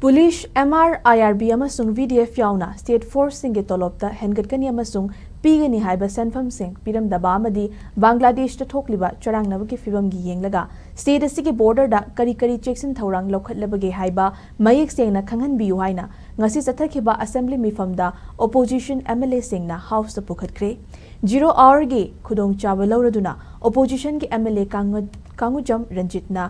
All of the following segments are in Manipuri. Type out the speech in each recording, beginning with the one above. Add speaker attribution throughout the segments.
Speaker 1: Police MR IRB amasung VDF yaona State Force singe tolopta hengatkani amasung Peegani Haiba Senpham sing Peeramdaba amadi Bangladesh ta thokliba charangnabagi fibamgi yenglaga state asigi border da kari checks in thorang lokhatlabagi haiba mayek sengna khanghanbiyu haina ngasi chathakhiba assembly mifamda opposition MLA singna house ta pukhatkhre 0 hour ge khudong chaba lauraduna opposition ge MLA K Ranjit na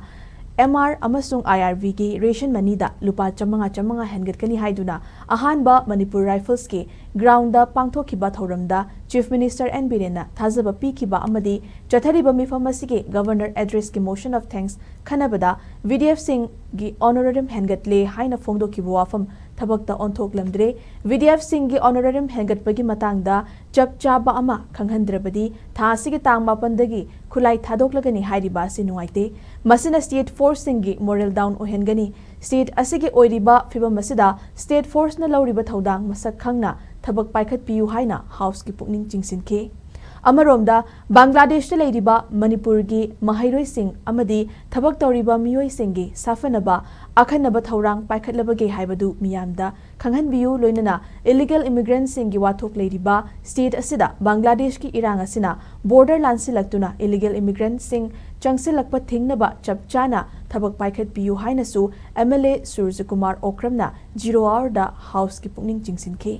Speaker 1: MR amasung IRV ki ration money da lupa chamanga hengatkani haiduna ahanba Manipur Rifles ki ground da pangthokhiba thoramda Chief Minister N Birena thazaba pikhiba amadi chathariba mifamasi ki Governor address ki motion of thanks khanabada VDF Singh gi honorarium hengatle haina phongdokhiba wafam thabakta onthoklamdre VDF Singh gi honorarium hengatpagi matangda chap chaba ama khanghandrabadi thasigi tang mapandagi khulai thadoklagani hairiba si nuaite masina state force singi moral down ohengani state asigi oiriba fibam masida state force na lauriba thodang masak khangna thabak paikhat piu haina house ki pukning chingsinke amaromda Bangladesh ta leiriba Manipur gi mahairoi sing amadi thabak toriba miyoi singi safanaba akhanaba thorang paikhatlabage haibadu miyamda khanghanbiu loinana illegal immigrants singi wathok leiriba state asida Bangladesh ki irang asina border lansilaktuna illegal immigrants sing changsilakpa thingnaba chapchana thabak paikhat piu haina su MLA Surjakumar Okramna 0 hour da house ki pukning chingsinke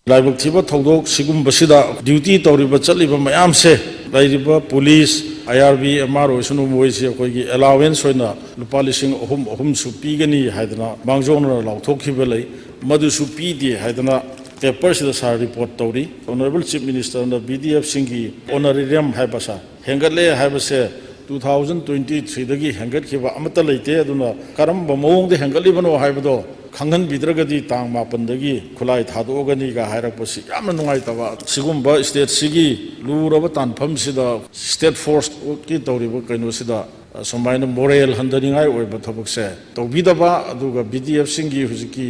Speaker 2: Laibak Thibani Thodok Sigumbasida duty Toriba Chaliba Mayamse, Laiba Police, IRB, MRO, Sunumoisi, allowance on the polishing of whom Supigani Haidana, Bangzona, Lautokibele, Madusu PD Haidana, a personal report Tori, Honorable Chief Minister on the BDF Singi, Honorarium Haibasa, Hengale Haibase. 2023 dagi hengat khiba amata leite aduna karam bamong de hengal libano haibado khanghan bidragadi tang mapan dagi khulai thadogani ga hairak pasi yamna nungai tawa sigumba state sigi luraba tanpham sida state force ki tawriba kaino sida somaina moral handaningai oiba thabakse tawbidaba aduga BDF singi huziki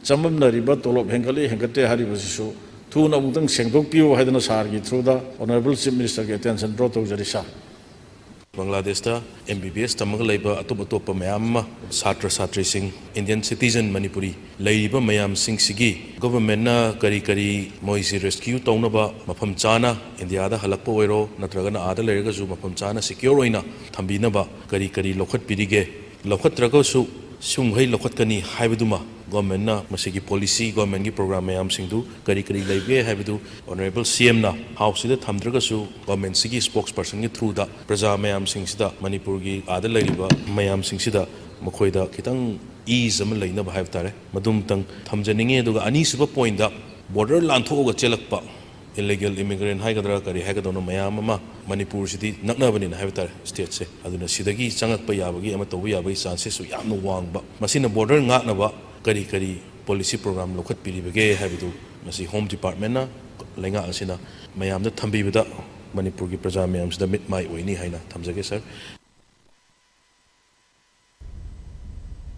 Speaker 2: chamamnariba tolop hengali hengate haribasisu thuna mutang sengdokpiu haidana sargi through the honorable chief minister ke attention draw tawjarisa
Speaker 3: Bangladesh ta MBBS tamang laiba atop mayam satra satri sing Indian citizen Manipuri laiba mayam sing sigi government na kari moisi rescue taunaba mafam chana India da halakpa oiro natragana ada lerga zu mafam chana secure oina thambinaba kari lokhat pirige lokhat trago su sunghai lokhatkani haibaduma government na masigi policy government gi program mayam singdu kari laibe haibudu honorable CM na house da thamdraga su government sigi spokesperson gi through da praja mayam singsida Manipur gi ada lairiba mayam singsida makhoida kitang ease am laina ba haibtare madum tang thamjaninge duga ani suba point da border lanthoga chelakpa illegal immigrant haigadra kari haigadona mayam ama Manipur city naknabani na haibtare state se aduna sidagi changakpa yabagi ama tobu yabagi chances su yamna wangba masina border ngaknaba kari policy program lokhat piribage habidu masi home department na lenga asina mayamda thambibada Manipur gi praja mayam sida mit mai oini haina thamjage sir